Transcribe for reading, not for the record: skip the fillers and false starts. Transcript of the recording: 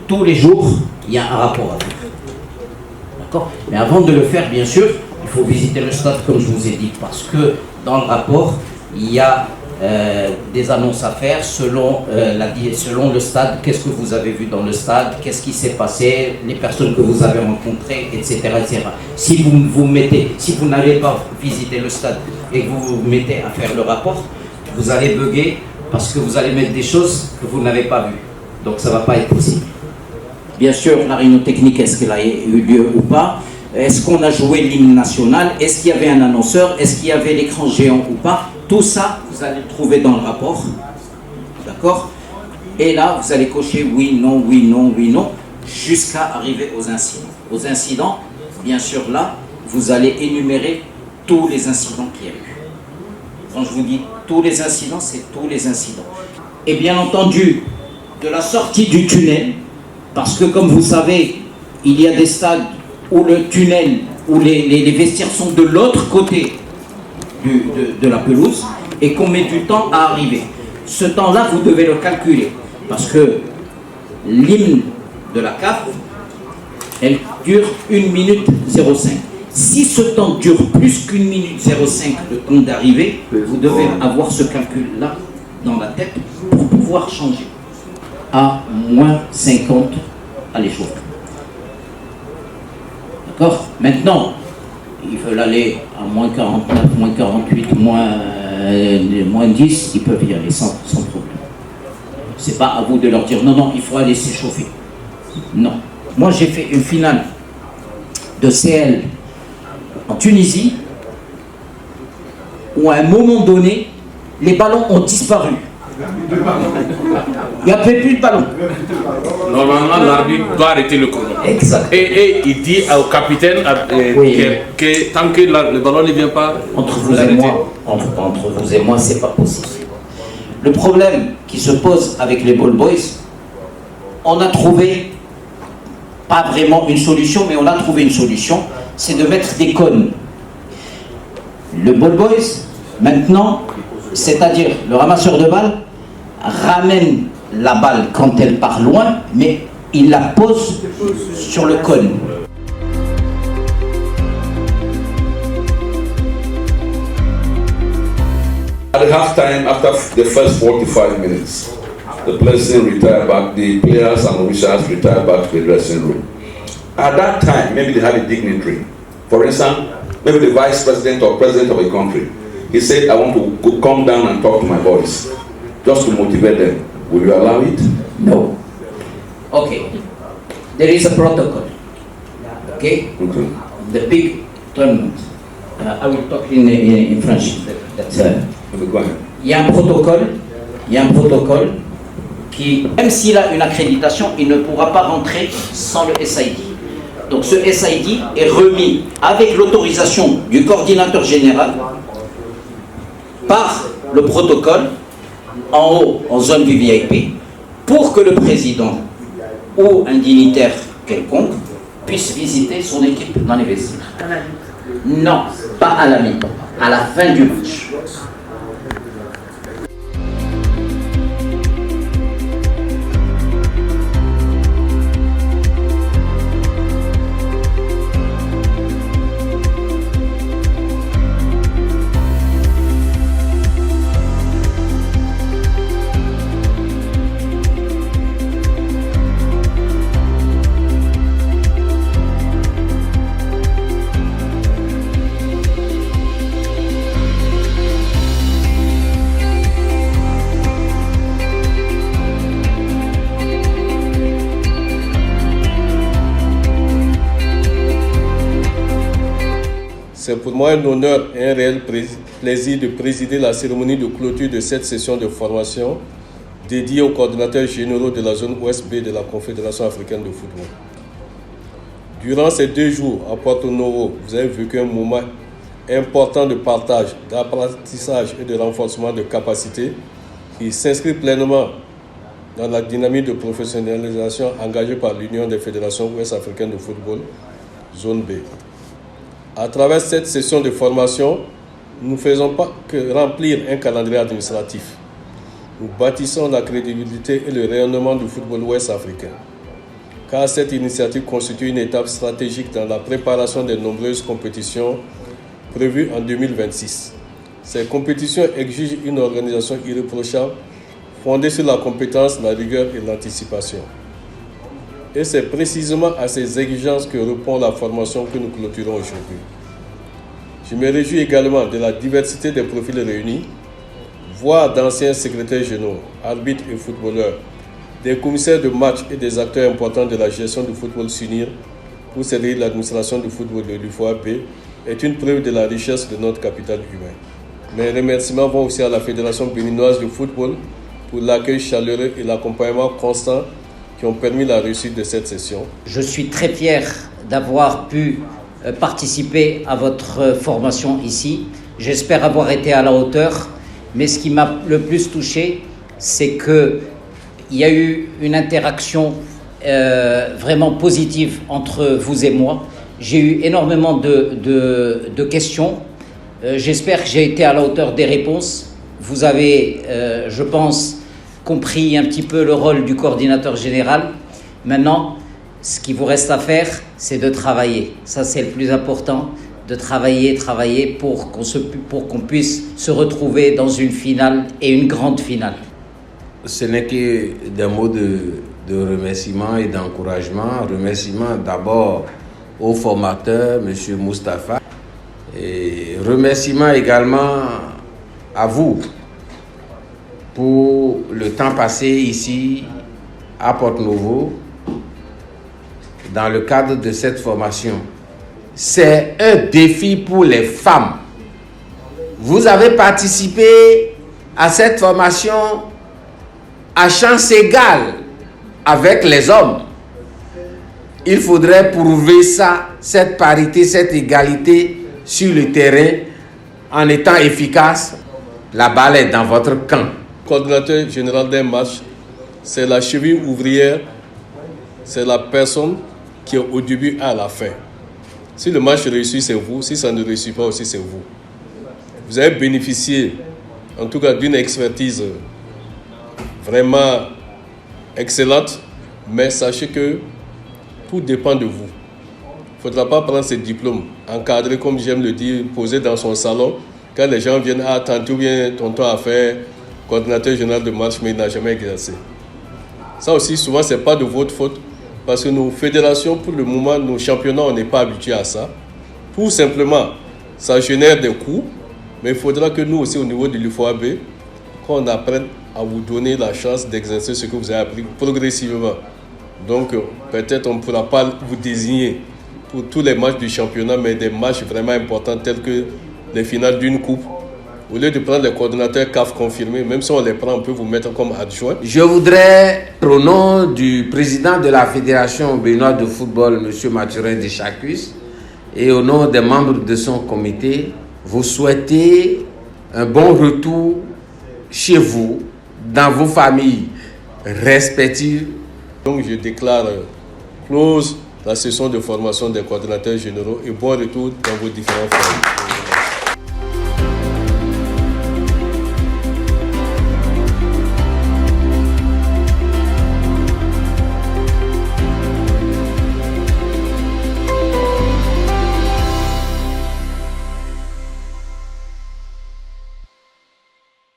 tous les jours, il y a un rapport à faire. D'accord? Mais avant de le faire, bien sûr, il faut visiter le stade, comme je vous ai dit, parce que dans le rapport, il y a des annonces à faire selon le stade. Qu'est-ce que vous avez vu dans le stade? Qu'est-ce qui s'est passé? Les personnes que vous avez rencontrées, etc., etc. Si vous n'allez pas visiter le stade et que vous vous mettez à faire le rapport, vous allez bugger parce que vous allez mettre des choses que vous n'avez pas vues. Donc ça ne va pas être possible. Bien sûr, la réunion technique, est-ce qu'elle a eu lieu ou pas? Est-ce qu'on a joué l'hymne national? Est-ce qu'il y avait un annonceur? Est-ce qu'il y avait l'écran géant ou pas? Tout ça, vous allez le trouver dans le rapport. D'accord? Et là, vous allez cocher oui, non, oui, non, oui, non, jusqu'à arriver aux incidents. Aux incidents, bien sûr, là, vous allez énumérer tous les incidents qu'il y a eu. Quand je vous dis tous les incidents, c'est tous les incidents. Et bien entendu, de la sortie du tunnel, parce que comme vous savez, il y a des stades où le tunnel, où les vestiaires sont de l'autre côté de la pelouse et qu'on met du temps à arriver. Ce temps-là, vous devez le calculer parce que l'hymne de la CAF, elle dure 1 minute 05. Si ce temps dure plus qu'1 minute 05, le temps d'arriver, vous devez avoir ce calcul-là dans la tête pour pouvoir changer à moins 50 à l'échauffement. D'accord? Maintenant, ils veulent aller à moins 49, moins 48, moins 10, ils peuvent y aller sans problème. C'est pas à vous de leur dire non, non, il faut aller s'échauffer. Non. Moi, j'ai fait une finale de CL en Tunisie où à un moment donné, les ballons ont disparu. Il n'y avait plus de ballon. Normalement, l'arbitre doit arrêter le chrono. Exact. Et il dit au capitaine que tant que le ballon ne vient pas, entre vous et moi, c'est pas possible. Le problème qui se pose avec les ball boys, on a trouvé pas vraiment une solution, mais on a trouvé une solution, c'est de mettre des cônes. Le ball boys, maintenant, c'est-à-dire le ramasseur de balles, ramène la balle quand elle part loin, mais il la pose sur le cône. At halftime, after the first 45 minutes, the president retired back, the players and officials retired back to the dressing room. At that time, maybe they had a dignitary. For instance, maybe the vice president or president of a country. He said, I want to come down and talk to my boys, just to motivate them. Will you allow it? No. Okay. There is a protocol. Okay? The big tournament. I will talk in French. Il y a un protocole qui, même s'il a une accréditation, il ne pourra pas rentrer sans le SID. Donc ce SID est remis avec l'autorisation du coordinateur général par le protocole en haut, en zone du VIP, pour que le président ou un dignitaire quelconque puisse visiter son équipe dans les vestiaires. Non, pas à la mi-temps, à la fin du match. C'est pour moi un honneur et un réel plaisir de présider la cérémonie de clôture de cette session de formation dédiée aux coordinateurs généraux de la zone OSB de la Confédération africaine de football. Durant ces 2 jours à Porto Novo, vous avez vécu un moment important de partage, d'apprentissage et de renforcement de capacités qui s'inscrit pleinement dans la dynamique de professionnalisation engagée par l'Union des fédérations ouest-africaines de football, zone B. À travers cette session de formation, nous ne faisons pas que remplir un calendrier administratif. Nous bâtissons la crédibilité et le rayonnement du football ouest-africain. car cette initiative constitue une étape stratégique dans la préparation des nombreuses compétitions prévues en 2026. Ces compétitions exigent une organisation irréprochable, fondée sur la compétence, la rigueur et l'anticipation. Et c'est précisément à ces exigences que répond la formation que nous clôturons aujourd'hui. Je me réjouis également de la diversité des profils réunis, voire d'anciens secrétaires généraux, arbitres et footballeurs, des commissaires de match et des acteurs importants de la gestion du football s'unir pour servir l'administration du football de l'UFOAB est une preuve de la richesse de notre capital humain. Mes remerciements vont aussi à la Fédération béninoise de football pour l'accueil chaleureux et l'accompagnement constant qui ont permis la réussite de cette session. Je suis très fier d'avoir pu participer à votre formation ici. J'espère avoir été à la hauteur, mais ce qui m'a le plus touché, c'est qu'il y a eu une interaction vraiment positive entre vous et moi. J'ai eu énormément de questions. J'espère que j'ai été à la hauteur des réponses. Vous avez, je pense, compris un petit peu le rôle du coordinateur général. Maintenant, ce qu'il vous reste à faire, c'est de travailler. Ça, c'est le plus important, de travailler pour qu'on puisse se retrouver dans une finale et une grande finale. Ce n'est que des mots de remerciement et d'encouragement. Remerciement d'abord au formateur, M. Moustapha. Et remerciement également à vous pour le temps passé ici à Porto-Novo dans le cadre de cette formation. C'est un défi pour les femmes. Vous avez participé à cette formation à chance égale avec les hommes. Il faudrait prouver ça, cette parité, cette égalité sur le terrain en étant efficace. La balle est dans votre camp. Le coordinateur général d'un match, c'est la cheville ouvrière, c'est la personne qui est au début et à la fin. Si le match réussit, c'est vous. Si ça ne réussit pas aussi, c'est vous. Vous avez bénéficié, en tout cas, d'une expertise vraiment excellente, mais sachez que tout dépend de vous. Il ne faudra pas prendre ces diplômes, encadrés, comme j'aime le dire, posés dans son salon. Quand les gens viennent, tantôt bien tonton a fait coordinateur général de match, mais il n'a jamais exercé. Ça aussi, souvent, ce n'est pas de votre faute, parce que nos fédérations, pour le moment, nos championnats, on n'est pas habitués à ça. Tout simplement, ça génère des coûts, mais il faudra que nous aussi, au niveau de l'UFOAB, qu'on apprenne à vous donner la chance d'exercer ce que vous avez appris progressivement. Donc, peut-être on ne pourra pas vous désigner pour tous les matchs du championnat, mais des matchs vraiment importants tels que les finales d'une coupe. Au lieu de prendre les coordinateurs CAF confirmés, même si on les prend, on peut vous mettre comme adjoint. Je voudrais, au nom du président de la Fédération béninoise de football, M. Mathurin Deschacus, et au nom des membres de son comité, vous souhaiter un bon retour chez vous, dans vos familles respectives. Donc je déclare close la session de formation des coordinateurs généraux et bon retour dans vos différents foyers.